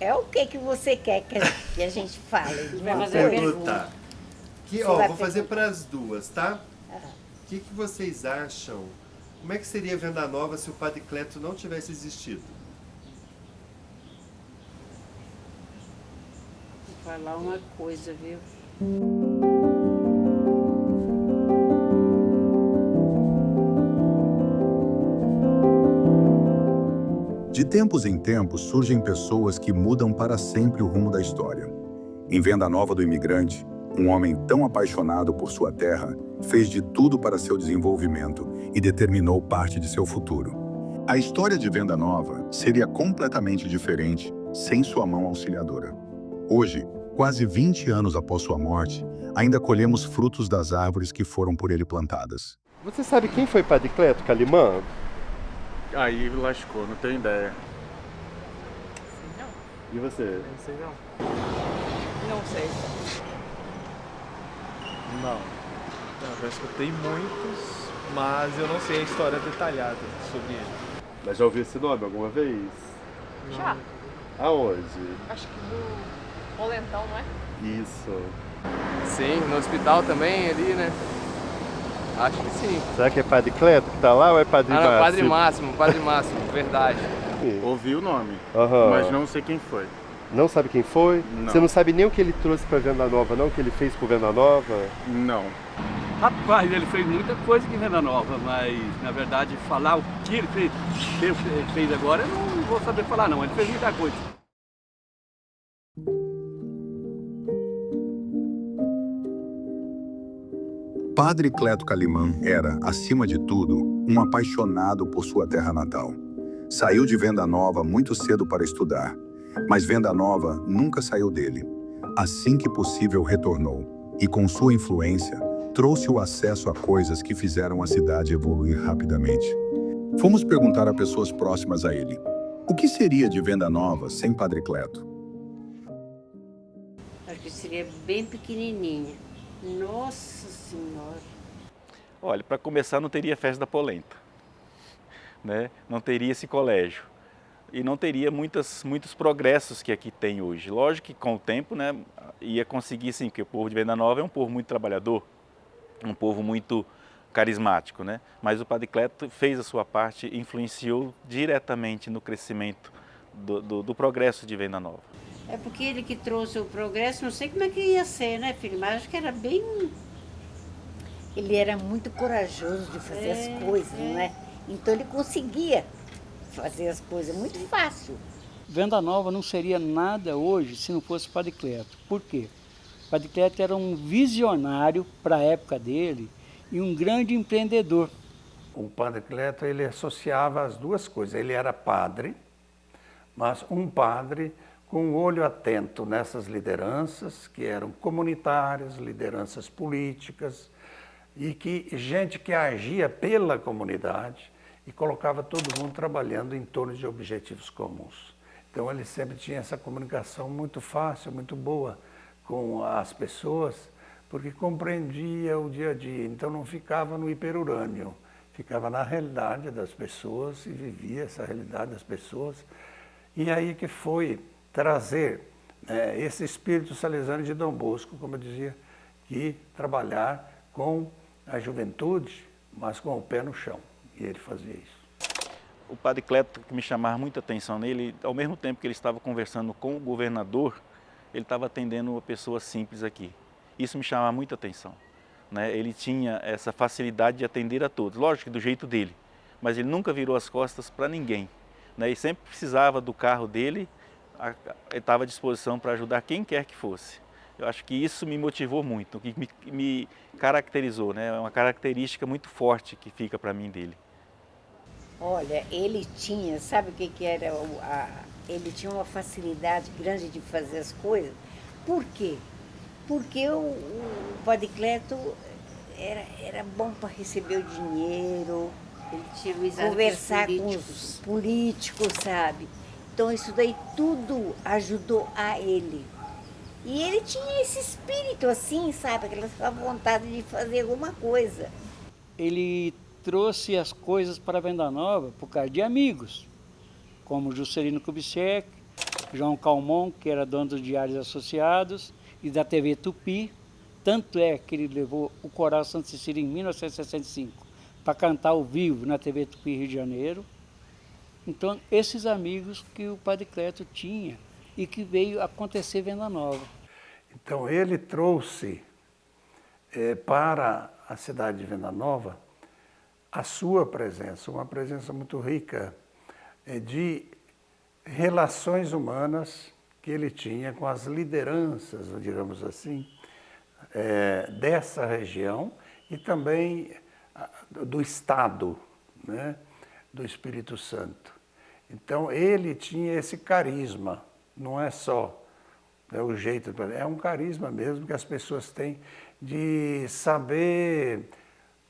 É o que você quer que a gente fale? Vai fazer pergunta. Vou fazer para as duas, tá? O que vocês acham? Como é que seria Venda Nova se o Padre Cleto não tivesse existido? Vou falar uma coisa, viu? De tempos em tempos surgem pessoas que mudam para sempre o rumo da história. Em Venda Nova do Imigrante, um homem tão apaixonado por sua terra fez de tudo para seu desenvolvimento e determinou parte de seu futuro. A história de Venda Nova seria completamente diferente sem sua mão auxiliadora. Hoje, quase 20 anos após sua morte, ainda colhemos frutos das árvores que foram por ele plantadas. Você sabe quem foi Padre Cleto Calimã? Aí lascou, não tenho ideia. Não, E você? Não sei não. não sei. Não. Eu já escutei muitos, mas eu não sei a história detalhada sobre ele. Mas já ouviu esse nome alguma vez? Já. Aonde? Acho que no Polentão, não é? Isso. Sim, no hospital também ali, né? Acho que sim. Será que é Padre Cleto que tá lá ou é Padre Ah, Márcio? não, Padre Máximo, verdade. Ouvi o nome, Aham. mas não sei quem foi. Não sabe quem foi? Não. Você não sabe nem o que ele trouxe pra Venda Nova, não? O que ele fez pro Venda Nova? Não. Rapaz, ele fez muita coisa aqui em Venda Nova, mas na verdade falar o que ele fez agora, eu não vou saber falar não, ele fez muita coisa. Padre Cleto Calimã era, acima de tudo, um apaixonado por sua terra natal. Saiu de Venda Nova muito cedo para estudar, mas Venda Nova nunca saiu dele. Assim que possível, retornou e, com sua influência, trouxe o acesso a coisas que fizeram a cidade evoluir rapidamente. Fomos perguntar a pessoas próximas a ele: o que seria de Venda Nova sem Padre Cleto? Acho que seria bem pequenininha. Nossa Senhora. Olha, para começar não teria festa da polenta, né? Não teria esse colégio e não teria muitos progressos que aqui tem hoje. Lógico que com o tempo, né, ia conseguir sim, porque o povo de Venda Nova é um povo muito trabalhador, um povo muito carismático, né? Mas o Padre Cleto fez a sua parte, influenciou diretamente no crescimento do progresso de Venda Nova. É porque ele que trouxe o progresso, não sei como é que ia ser, né, filho? Mas acho que era bem... Ele era muito corajoso de fazer as coisas, não é? Então ele conseguia fazer as coisas muito fácil. Venda Nova não seria nada hoje se não fosse Padre Cleto. Por quê? Padre Cleto era um visionário para a época dele e um grande empreendedor. O Padre Cleto, ele associava as duas coisas. Ele era padre, mas um padre com um olho atento nessas lideranças, que eram comunitárias, lideranças políticas, e gente que agia pela comunidade e colocava todo mundo trabalhando em torno de objetivos comuns. Então ele sempre tinha essa comunicação muito fácil, muito boa com as pessoas, porque compreendia o dia a dia, então não ficava no hiperurânio, ficava na realidade das pessoas e vivia essa realidade das pessoas. E aí que foi trazer esse espírito salesiano de Dom Bosco, como eu dizia, que trabalhar com a juventude, mas com o pé no chão, e ele fazia isso. O Padre Cleto, que me chamava muita atenção nele, ao mesmo tempo que ele estava conversando com o governador, ele estava atendendo uma pessoa simples aqui. Isso me chamava muita atenção, né? Ele tinha essa facilidade de atender a todos, lógico que do jeito dele, mas ele nunca virou as costas para ninguém, né? E sempre precisava do carro dele, ele estava à disposição para ajudar quem quer que fosse. Eu acho que isso me motivou muito, que me caracterizou, né? É uma característica muito forte que fica para mim dele. Olha, ele tinha, sabe o que era? Ele tinha uma facilidade grande de fazer as coisas. Por quê? Porque o Padre Cleto era bom para receber o dinheiro, Ele tinha amizade conversar com com os os políticos, sabe? Então isso daí tudo ajudou a ele. E ele tinha esse espírito assim, sabe? Aquela vontade de fazer alguma coisa. Ele trouxe as coisas para Venda Nova por causa de amigos, como Juscelino Kubitschek, João Calmon, que era dono dos Diários Associados, e da TV Tupi. Tanto é que ele levou o Coral Santa Cecília em 1965 para cantar ao vivo na TV Tupi Rio de Janeiro. Então, esses amigos que o Padre Cleto tinha e que veio acontecer Venda Nova. Então, ele trouxe para a cidade de Venda Nova a sua presença, uma presença muito rica de relações humanas que ele tinha com as lideranças, digamos assim, dessa região e também do Estado, né, do Espírito Santo. Então, ele tinha esse carisma, não é só o jeito, é um carisma mesmo que as pessoas têm de saber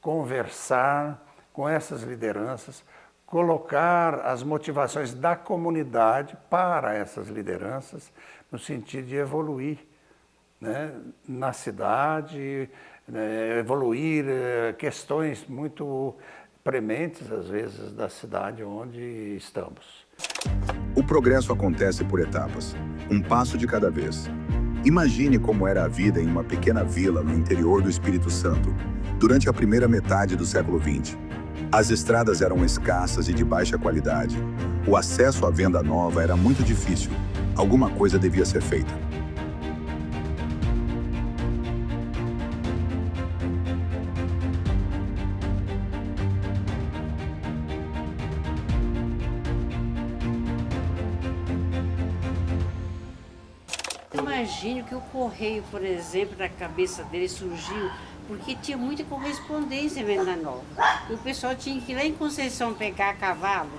conversar com essas lideranças, colocar as motivações da comunidade para essas lideranças, no sentido de evoluir, né, na cidade, né, evoluir questões muito prementes, às vezes, da cidade onde estamos. O progresso acontece por etapas, um passo de cada vez. Imagine como era a vida em uma pequena vila no interior do Espírito Santo, durante a primeira metade do século XX. As estradas eram escassas e de baixa qualidade. O acesso à Venda Nova era muito difícil. Alguma coisa devia ser feita. Imagino que o correio, por exemplo, na cabeça dele surgiu porque tinha muita correspondência em Venda Nova. E o pessoal tinha que ir lá em Conceição pegar a cavalo.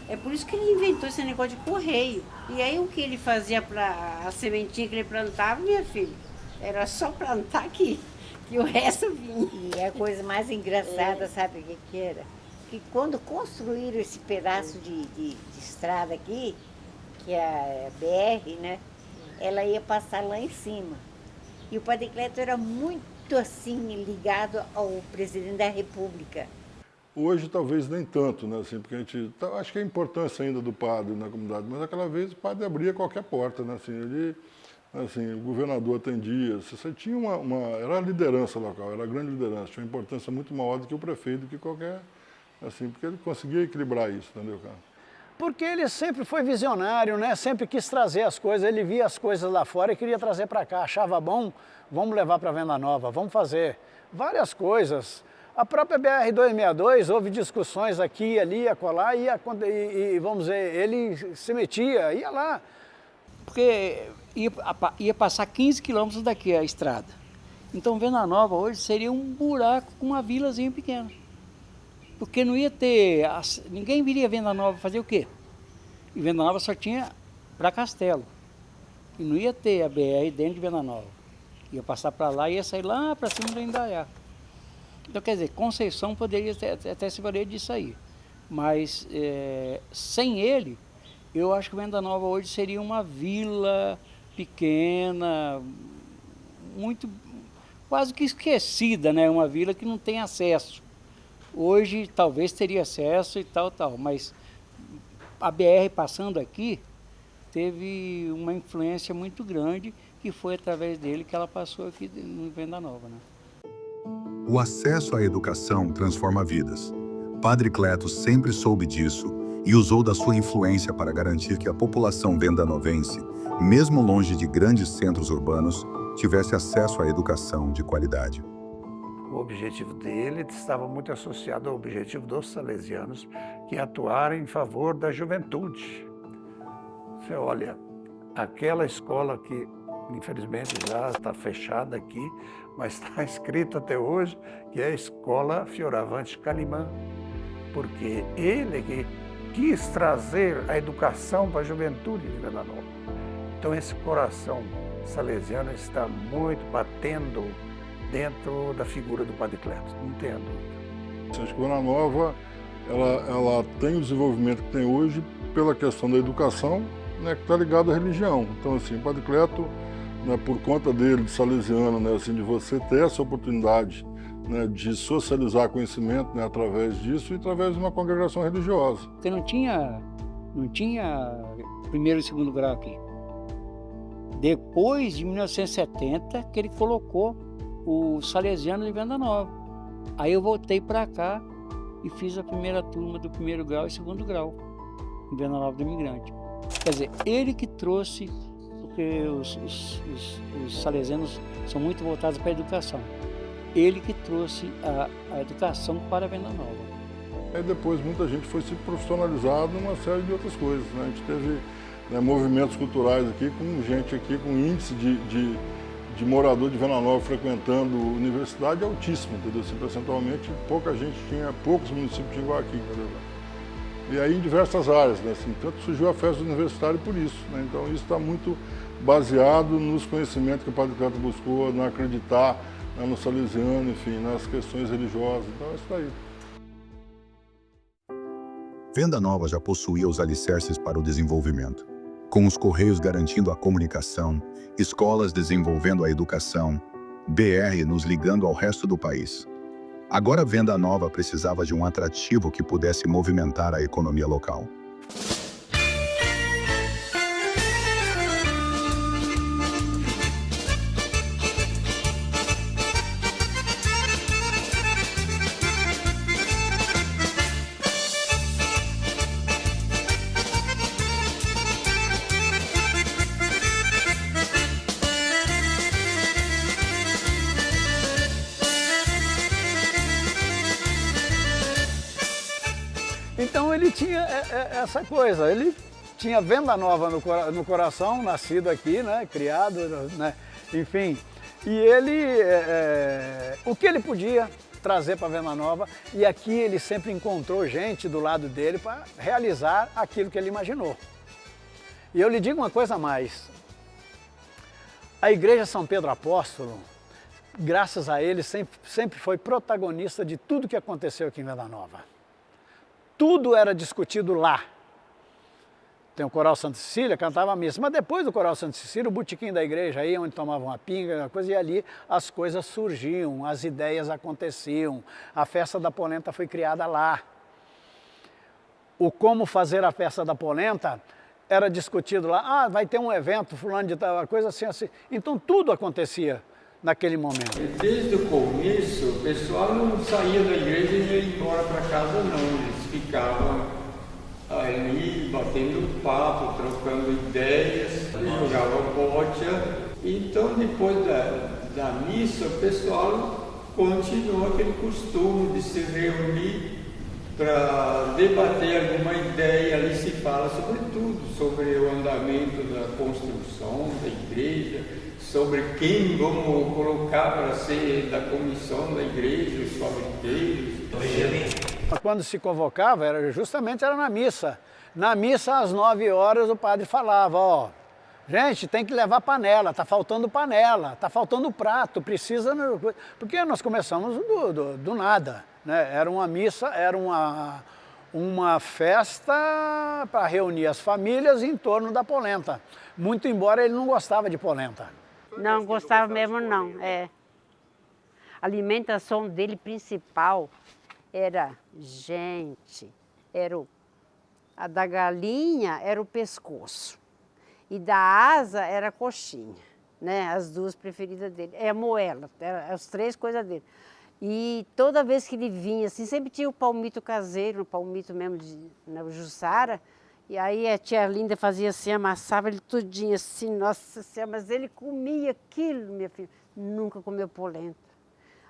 É por isso que ele inventou esse negócio de correio. E aí o que ele fazia para a sementinha que ele plantava, minha filha, era só plantar aqui, que o resto vinha. E a coisa mais engraçada, sabe o que era? Que quando construíram esse pedaço de estrada aqui, que é a BR, né? Ela ia passar lá em cima. E o Padre Cleto era muito assim ligado ao presidente da República. Hoje talvez nem tanto, né? Assim, porque a gente acho que a importância ainda do padre na comunidade, mas aquela vez o padre abria qualquer porta, né? Assim, ele, assim, o governador atendia, você tinha era a liderança local, era a grande liderança, tinha uma importância muito maior do que o prefeito, do que qualquer, assim, porque ele conseguia equilibrar isso, entendeu, cara? Porque ele sempre foi visionário, né? Sempre quis trazer as coisas, ele via as coisas lá fora e queria trazer para cá. Achava bom, vamos levar para Venda Nova, vamos fazer várias coisas. A própria BR-262, houve discussões aqui, ali, acolá, e vamos dizer, ele se metia, ia lá. Porque ia passar 15 quilômetros daqui a estrada. Então Venda Nova hoje seria um buraco com uma vilazinha pequena. Porque não ia ter, ninguém viria a Venda Nova fazer o quê? E Venda Nova só tinha para Castelo. E não ia ter a BR dentro de Venda Nova. Ia passar para lá e ia sair lá para cima do Indaiá. Então, quer dizer, Conceição poderia até se valer disso aí. Mas sem ele, eu acho que Venda Nova hoje seria uma vila pequena, muito, quase que esquecida, né? Uma vila que não tem acesso. Hoje talvez teria acesso e tal, mas a BR passando aqui teve uma influência muito grande que foi através dele que ela passou aqui no Venda Nova, né? O acesso à educação transforma vidas. Padre Cleto sempre soube disso e usou da sua influência para garantir que a população vendanovense, mesmo longe de grandes centros urbanos, tivesse acesso à educação de qualidade. O objetivo dele estava muito associado ao objetivo dos salesianos, que atuaram em favor da juventude. Você olha, aquela escola que infelizmente já está fechada aqui, mas está escrito até hoje que é a Escola Fioravante Calimã, porque ele que quis trazer a educação para a juventude de Venda Nova. Então esse coração salesiano está muito batendo dentro da figura do Padre Cleto, não tenho dúvida. A Escola Nova, ela tem o desenvolvimento que tem hoje pela questão da educação, né, que está ligada à religião. Então, assim, o Padre Cleto, né, por conta dele, de salesiano, né, assim, de você ter essa oportunidade, né, de socializar conhecimento, né, através disso e através de uma congregação religiosa. Porque não tinha Não tinha primeiro e segundo grau aqui. Depois de 1970 que ele colocou o Salesiano de Venda Nova. Aí eu voltei para cá e fiz a primeira turma do primeiro grau e segundo grau em Venda Nova do Imigrante. Quer dizer, ele que trouxe, porque os salesianos são muito voltados para a educação. Ele que trouxe a educação para a Venda Nova. Aí depois muita gente foi se profissionalizando numa série de outras coisas, né? A gente teve, né, movimentos culturais aqui, com gente aqui com índice de morador de Venda Nova frequentando a universidade altíssimo, entendeu? Assim, percentualmente poucos municípios tinham igual aqui, entendeu? E aí em diversas áreas, né? Assim, tanto surgiu a festa universitária por isso, né? Então isso está muito baseado nos conhecimentos que o Padre Cleto buscou, no acreditar, né, no salesiano, enfim, nas questões religiosas, então é isso daí. Venda Nova já possuía os alicerces para o desenvolvimento, com os Correios garantindo a comunicação, escolas desenvolvendo a educação, BR nos ligando ao resto do país. Agora Venda Nova precisava de um atrativo que pudesse movimentar a economia local. Então ele tinha essa coisa, ele tinha Venda Nova no coração, nascido aqui, né, criado, né, enfim. E ele, o que ele podia trazer para Venda Nova, e aqui ele sempre encontrou gente do lado dele para realizar aquilo que ele imaginou. E eu lhe digo uma coisa a mais, a Igreja São Pedro Apóstolo, graças a ele, sempre foi protagonista de tudo que aconteceu aqui em Venda Nova. Tudo era discutido lá. Tem o Coral Santa Cecília, cantava a missa, mas depois do Coral Santa Cecília, o botequim da igreja aí, onde tomavam uma pinga, uma coisa, e ali as coisas surgiam, as ideias aconteciam. A festa da polenta foi criada lá. O como fazer a festa da polenta era discutido lá. Ah, vai ter um evento, fulano de tal, coisa assim, assim. Então tudo acontecia naquele momento. Desde o começo, o pessoal não saía da igreja e ia embora para casa não, eles ficavam ali batendo papo, trocando ideias, jogavam bocha. Então depois da missa, o pessoal continuou aquele costume de se reunir para debater alguma ideia. Ali se fala sobre tudo, sobre o andamento da construção da igreja, sobre quem vamos colocar para ser da comissão da igreja, os fabriceiros. Quando se convocava, era na missa. Na missa, às 9 horas, o padre falava, ó, gente, tem que levar panela, tá faltando panela, tá faltando prato, precisa... Porque nós começamos do nada, né? Era uma missa, era uma festa para reunir as famílias em torno da polenta. Muito embora ele não gostava de polenta. Não gostava mesmo não, A alimentação dele principal era a da galinha era o pescoço e da asa era a coxinha, né? As duas preferidas dele, a moela, as três coisas dele. E toda vez que ele vinha, assim, sempre tinha o palmito caseiro, o palmito mesmo na Jussara. E aí a tia Linda fazia assim, amassava ele tudinho assim, nossa senhora, mas ele comia aquilo, minha filha. Nunca comeu polenta.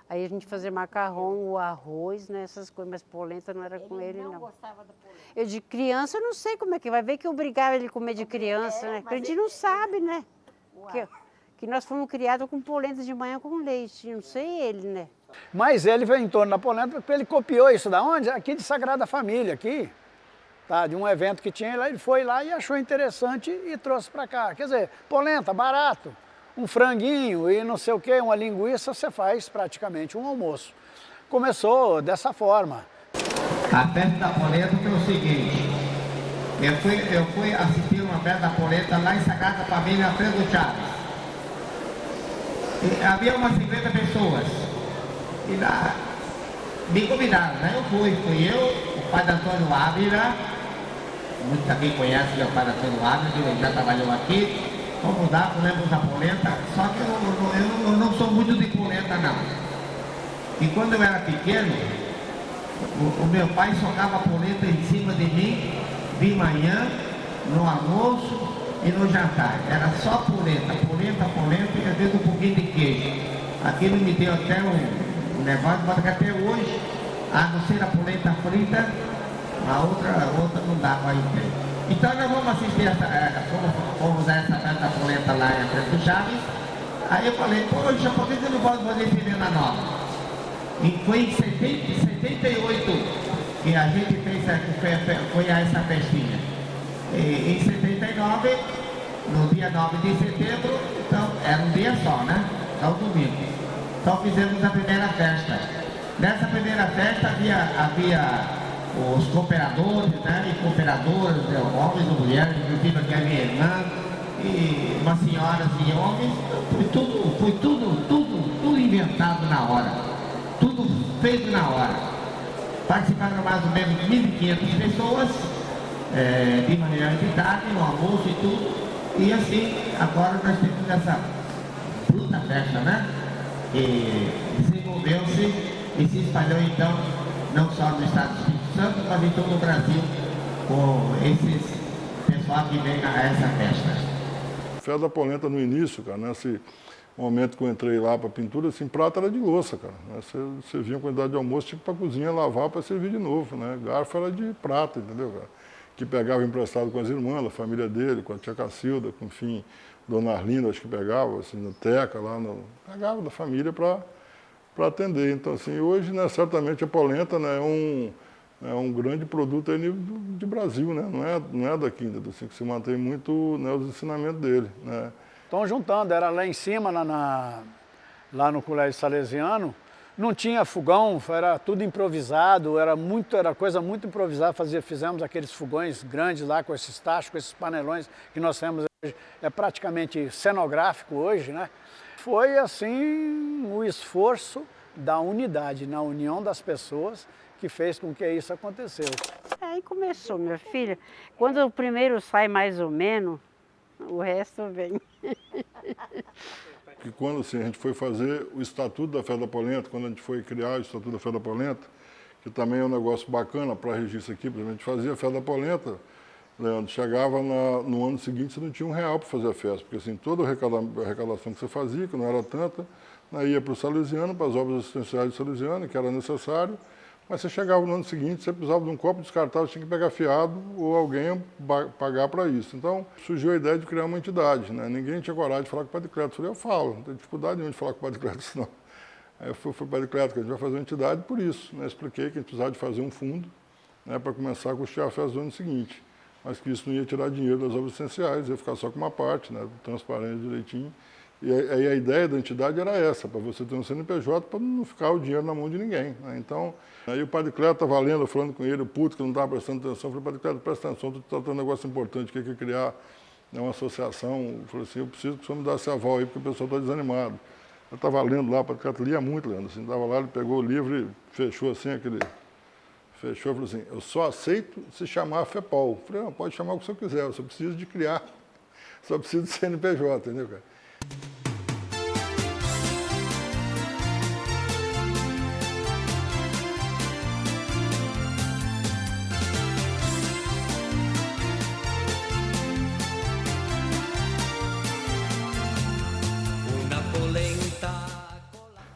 Aí a gente fazia macarrão, o arroz, né, essas coisas, mas polenta não era com ele, não. Ele não gostava da polenta? Eu de criança, eu não sei como é que vai ver que eu obrigava ele a comer de criança, né? Porque a gente não sabe, né? Que nós fomos criados com polenta de manhã com leite, não sei ele, né? Mas ele veio em torno da polenta, porque ele copiou isso da onde? Aqui de Sagrada Família, aqui. Tá, de um evento que tinha lá, ele foi lá e achou interessante e trouxe para cá. Quer dizer, polenta, barato, um franguinho e não sei o que, uma linguiça, você faz praticamente um almoço. Começou dessa forma. A festa da polenta foi o seguinte, eu fui assistir uma festa da polenta lá em Sagrada Família, Alfredo Chaves. E havia umas 50 pessoas. E lá me convidaram, né? Fui eu, o padre Antônio Ávila, muitos aqui conhecem meu pai nasceu no Águia, ele já trabalhou aqui. Vamos dar, comemos a polenta, só que eu não sou muito de polenta não. E quando eu era pequeno, o meu pai socava a polenta em cima de mim, de manhã, no almoço e no jantar. Era só polenta e às vezes um pouquinho de queijo. Aquilo me deu até um negócio, mas que até hoje, a não ser a polenta frita, a outra não dá para ir bem. Então nós vamos assistir vamos usar essa festa polenta lá em frente do Chaves. Aí eu falei, poxa, por que você não pode fazer esse Venda Nova? E foi em 78 que a gente foi a essa festinha. E em 79, no dia 9 de setembro, então era um dia só, né? É o domingo. Então fizemos a primeira festa. Nessa primeira festa havia os cooperadores, né? E cooperadoras, homens e mulheres, inclusive aqui a minha irmã, e umas senhoras e homens. Foi tudo inventado na hora. Tudo feito na hora. Participaram mais ou menos 1.500 pessoas, de maneira de idade, no almoço e tudo. E assim, agora nós temos essa bruta festa, né? E desenvolveu-se e se espalhou então, não só no estado do Espírito Santo, mas em todo o Brasil, com esses pessoal que vem a essa festa. Festa da polenta no início, cara, nesse momento que eu entrei lá para pintura, assim, prato era de louça, cara. Você via a quantidade de almoço, tipo, para a cozinha lavar para servir de novo, né? Garfo era de prata, entendeu, cara? Que pegava emprestado com as irmãs, a família dele, com a tia Cacilda, com, enfim, Dona Arlinda, acho que pegava, assim, na Teca, pegava da família para atender. Então, assim, hoje, né, certamente a polenta, né, é um grande produto aí de Brasil, né? Não é daqui, ainda, assim, que se mantém muito, né, os ensinamentos dele, né? Estão juntando, era lá em cima, lá no Colégio Salesiano, não tinha fogão, era tudo improvisado, era coisa muito improvisada, fizemos aqueles fogões grandes lá com esses tachos, com esses panelões que nós temos hoje, é praticamente cenográfico hoje, né? Foi assim o esforço da unidade, na união das pessoas, que fez com que isso acontecesse. Aí começou, minha filha. Quando o primeiro sai mais ou menos, o resto vem. Que quando assim, a gente foi fazer o Estatuto da Festa da Polenta, quando a gente foi criar o Estatuto da Festa da Polenta, que também é um negócio bacana para registro aqui, por exemplo, a gente fazia a Festa da Polenta, Leandro, chegava no ano seguinte, você não tinha R$1 para fazer a festa, porque assim, toda a arrecadação que você fazia, que não era tanta, ia para o Salesiano, para as obras assistenciais do Salesiano, que era necessário, mas você chegava no ano seguinte, você precisava de um copo descartável, você tinha que pegar fiado ou alguém pagar para isso. Então, surgiu a ideia de criar uma entidade, né? Ninguém tinha coragem de falar com o Padre Cleto. Eu falei, eu falo, não tem dificuldade nenhuma de falar com o Padre Cleto, senão. Aí eu fui para o Padre Cleto, que a gente vai fazer uma entidade por isso, né? Expliquei que a gente precisava de fazer um fundo, né, para começar a custear a festa do ano seguinte, mas que isso não ia tirar dinheiro das obras essenciais, ia ficar só com uma parte, né, transparente direitinho. E aí a ideia da entidade era essa, para você ter um CNPJ, para não ficar o dinheiro na mão de ninguém, né? Então, aí o Padre Cleto estava lendo, falando com ele, o puto que não estava prestando atenção, eu falei, Padre Cleto, presta atenção, estou tratando um negócio importante, que é criar, né, uma associação. Eu falei assim, eu preciso que o senhor me dê esse aval aí, porque o pessoal está desanimado. Eu estava lendo lá, o Padre Cleto lia muito, Leandro, assim, estava lá, ele pegou o livro e fechou assim, fechou e falou assim, eu só aceito se chamar a FEPOL. Eu falei, não, pode chamar o que o senhor quiser, eu só preciso de criar, só preciso de CNPJ, entendeu, cara?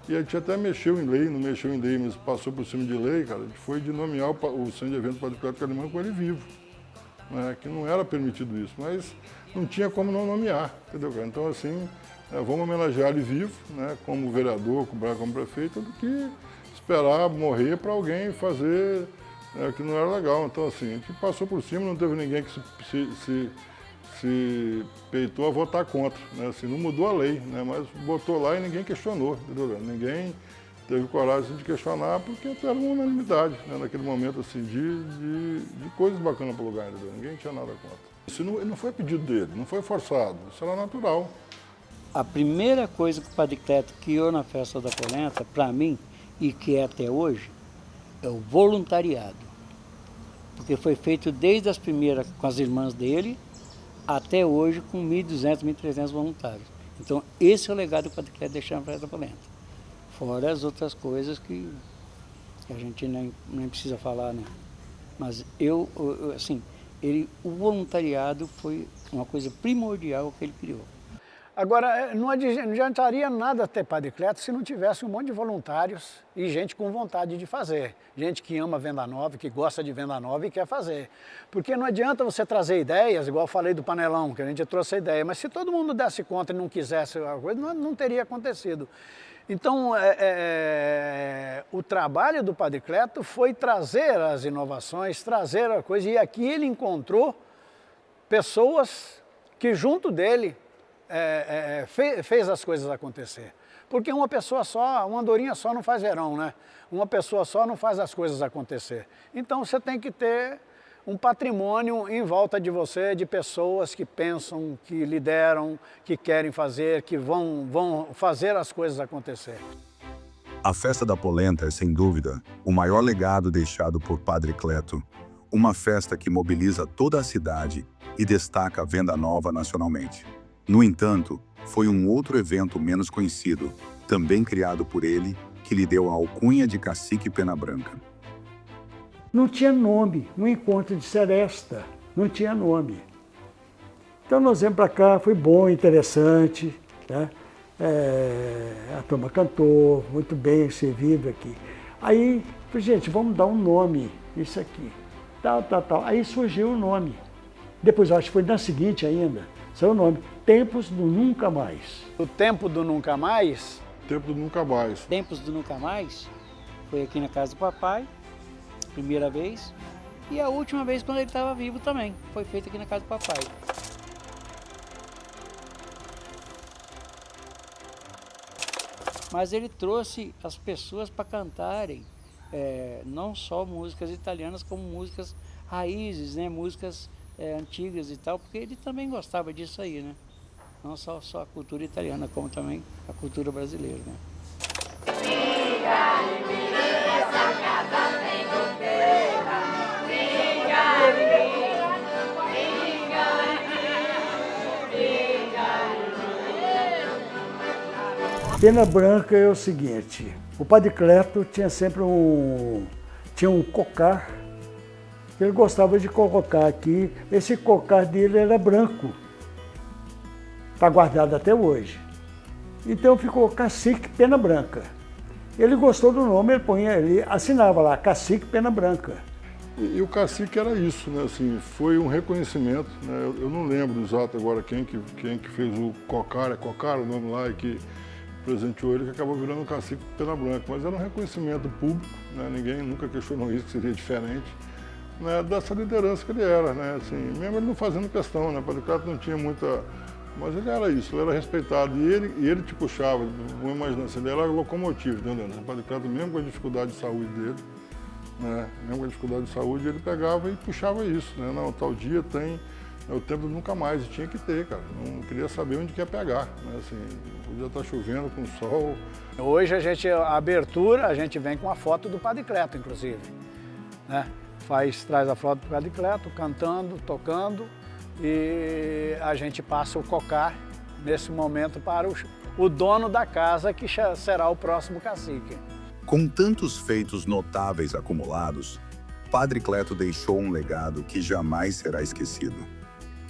E a gente até mexeu em lei, não mexeu em lei, mas passou por cima de lei, cara, a gente foi de nomear o centro de evento Padre Cleto Calimã com ele vivo, né, que não era permitido isso, mas não tinha como não nomear, entendeu, cara? Então, assim, vamos homenagear ele vivo, né, como vereador, como prefeito, do que esperar morrer para alguém fazer que não era legal. Então, assim, a gente passou por cima, não teve ninguém que se peitou a votar contra, né? Assim, não mudou a lei, né? Mas botou lá e ninguém questionou, entendeu? Ninguém teve coragem de questionar, porque era uma unanimidade, né? Naquele momento assim, de coisas bacanas para o lugar, entendeu? Ninguém tinha nada contra. Isso não foi pedido dele, não foi forçado, isso era natural. A primeira coisa que o Padre Cleto criou na Festa da Polenta, para mim, e que é até hoje, é o voluntariado. porque foi feito desde as primeiras com as irmãs dele, até hoje com 1.200, 1.300 voluntários. Então, esse é o legado que o Padre Cleto deixou na Praia da Polenta. Fora as outras coisas que a gente nem precisa falar, né? Mas assim, o voluntariado foi uma coisa primordial que ele criou. Agora, não adiantaria nada ter Padre Cleto se não tivesse um monte de voluntários e gente com vontade de fazer. Gente que ama Venda Nova, que gosta de Venda Nova e quer fazer. Porque não adianta você trazer ideias, igual eu falei do panelão, que a gente trouxe a ideia, mas se todo mundo desse conta e não quisesse a coisa, não teria acontecido. Então, o trabalho do Padre Cleto foi trazer as inovações, trazer a coisa, e aqui ele encontrou pessoas que junto dele fez as coisas acontecer. Porque uma pessoa só, uma andorinha só não faz verão, né? Uma pessoa só não faz as coisas acontecer. Então você tem que ter um patrimônio em volta de você, de pessoas que pensam, que lideram, que querem fazer, que vão fazer as coisas acontecer. A Festa da Polenta é, sem dúvida, o maior legado deixado por Padre Cleto. Uma festa que mobiliza toda a cidade e destaca a Venda Nova nacionalmente. No entanto, foi um outro evento menos conhecido, também criado por ele, que lhe deu a alcunha de Cacique Pena Branca. Não tinha nome, no encontro de Seresta, não tinha nome. Então nós viemos para cá, foi bom, interessante, né? A turma cantou, muito bem, servido aqui. Aí, gente, vamos dar um nome, isso aqui, tal. Aí surgiu o nome. Depois, eu acho que foi na seguinte ainda, saiu o nome, Tempos do Nunca Mais. O Tempo do Nunca Mais? Tempo do Nunca Mais. Tempos do Nunca Mais foi aqui na casa do papai, primeira vez, e a última vez quando ele estava vivo também, foi feito aqui na casa do papai. Mas ele trouxe as pessoas para cantarem, não só músicas italianas, como músicas raízes, né? Músicas antigas e tal, porque ele também gostava disso aí, né? Não só a cultura italiana, como também a cultura brasileira, né? Pena Branca é o seguinte, o Padre Cleto tinha sempre um cocar, que ele gostava de colocar aqui, esse cocar dele era branco, está guardado até hoje. Então ficou Cacique Pena Branca. Ele gostou do nome, ele assinava lá, Cacique Pena Branca. E o cacique era isso, né? Assim, foi um reconhecimento, né? Eu não lembro exato agora quem que fez o cocar, o nome lá, e que presenteou ele, que acabou virando o Cacique Pena Branca. Mas era um reconhecimento público, né? Ninguém nunca questionou isso, que seria diferente, né? Dessa liderança que ele era, né? Assim, mesmo ele não fazendo questão, né? O Padre Cleto não tinha muita... Mas ele era isso, ele era respeitado. E ele te puxava, vamos imaginar, ele era locomotivo, entendeu? O Padre Cleto, mesmo com a dificuldade de saúde dele, né? Mesmo com a dificuldade de saúde, ele pegava e puxava isso, né? Não, tal dia tem o tempo do nunca mais, e tinha que ter, cara. Não queria saber onde que ia pegar, né? Assim, podia estar chovendo com sol. Hoje a abertura, a gente vem com a foto do Padre Cleto, inclusive, né? Traz a foto do Padre Cleto, cantando, tocando, e a gente passa o cocar nesse momento para o dono da casa, que será o próximo cacique. Com tantos feitos notáveis acumulados, Padre Cleto deixou um legado que jamais será esquecido.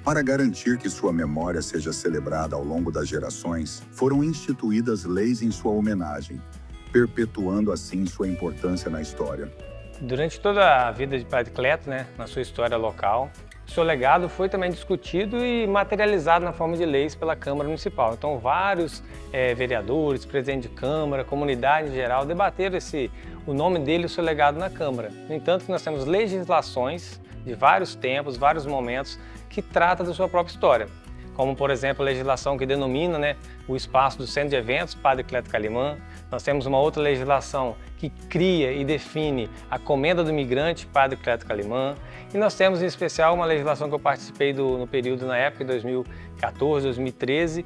Para garantir que sua memória seja celebrada ao longo das gerações, foram instituídas leis em sua homenagem, perpetuando assim sua importância na história. Durante toda a vida de Padre Cleto, né, na sua história local, seu legado foi também discutido e materializado na forma de leis pela Câmara Municipal. Então, vários vereadores, presidente de Câmara, comunidade em geral, debateram o nome dele e o seu legado na Câmara. No entanto, nós temos legislações de vários tempos, vários momentos, que tratam da sua própria história. como por exemplo a legislação que denomina, né, o espaço do centro de eventos Padre Cleto Calimã. Nós temos uma outra legislação que cria e define a comenda do migrante Padre Cleto Calimã. E nós temos em especial uma legislação que eu participei no período, na época, de 2014, 2013,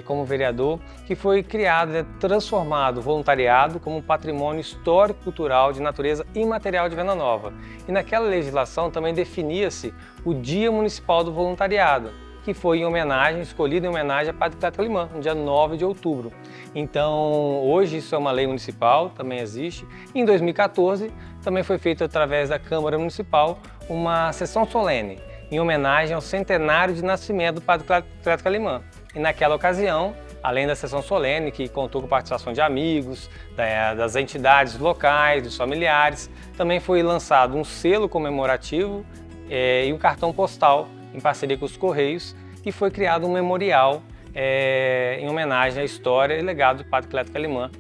como vereador, que foi criado, né, transformado o voluntariado como um patrimônio histórico-cultural de natureza imaterial de Venda Nova. E naquela legislação também definia-se o Dia Municipal do Voluntariado, que foi escolhido em homenagem a Padre Cleto Calimã, no dia 9 de outubro. Então, hoje isso é uma lei municipal, também existe. Em 2014, também foi feito através da Câmara Municipal uma sessão solene, em homenagem ao centenário de nascimento do Padre Cleto Calimã. E naquela ocasião, além da sessão solene, que contou com a participação de amigos, das entidades locais, dos familiares, também foi lançado um selo comemorativo e um cartão postal em parceria com os Correios, e foi criado um memorial em homenagem à história e legado do Padre Cleto Calimã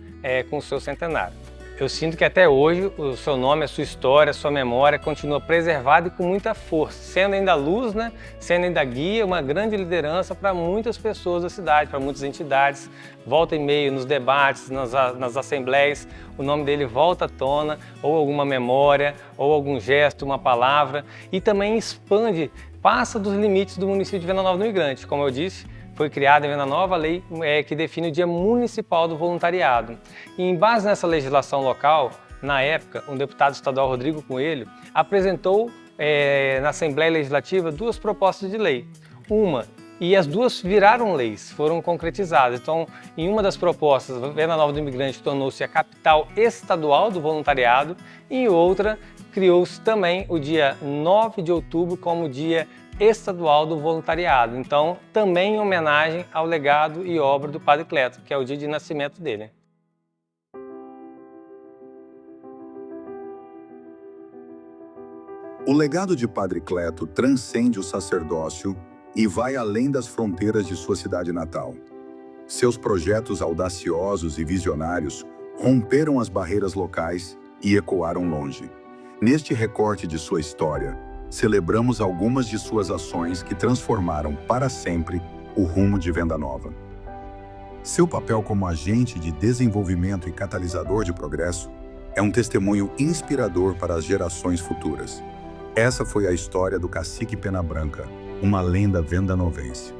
com o seu centenário. Eu sinto que até hoje o seu nome, a sua história, a sua memória continua preservada e com muita força, sendo ainda luz, né? Sendo ainda guia, uma grande liderança para muitas pessoas da cidade, para muitas entidades. Volta e meio nos debates, nas assembleias, o nome dele volta à tona, ou alguma memória, ou algum gesto, uma palavra, e também expande, passa dos limites do município de Venda Nova do Imigrante. Como eu disse, foi criada em Venda Nova a lei que define o Dia Municipal do Voluntariado. E em base nessa legislação local, na época, o deputado estadual Rodrigo Coelho apresentou na Assembleia Legislativa 2 propostas de lei. E as 2 viraram leis, foram concretizadas. Então, em uma das propostas, Venda Nova do Imigrante tornou-se a capital estadual do voluntariado, e em outra, criou-se também o dia 9 de outubro como Dia Estadual do Voluntariado. Então, também em homenagem ao legado e obra do Padre Cleto, que é o dia de nascimento dele. O legado de Padre Cleto transcende o sacerdócio e vai além das fronteiras de sua cidade natal. Seus projetos audaciosos e visionários romperam as barreiras locais e ecoaram longe. Neste recorte de sua história, celebramos algumas de suas ações que transformaram para sempre o rumo de Venda Nova. Seu papel como agente de desenvolvimento e catalisador de progresso é um testemunho inspirador para as gerações futuras. Essa foi a história do Cacique Pena Branca, uma lenda vendanovense.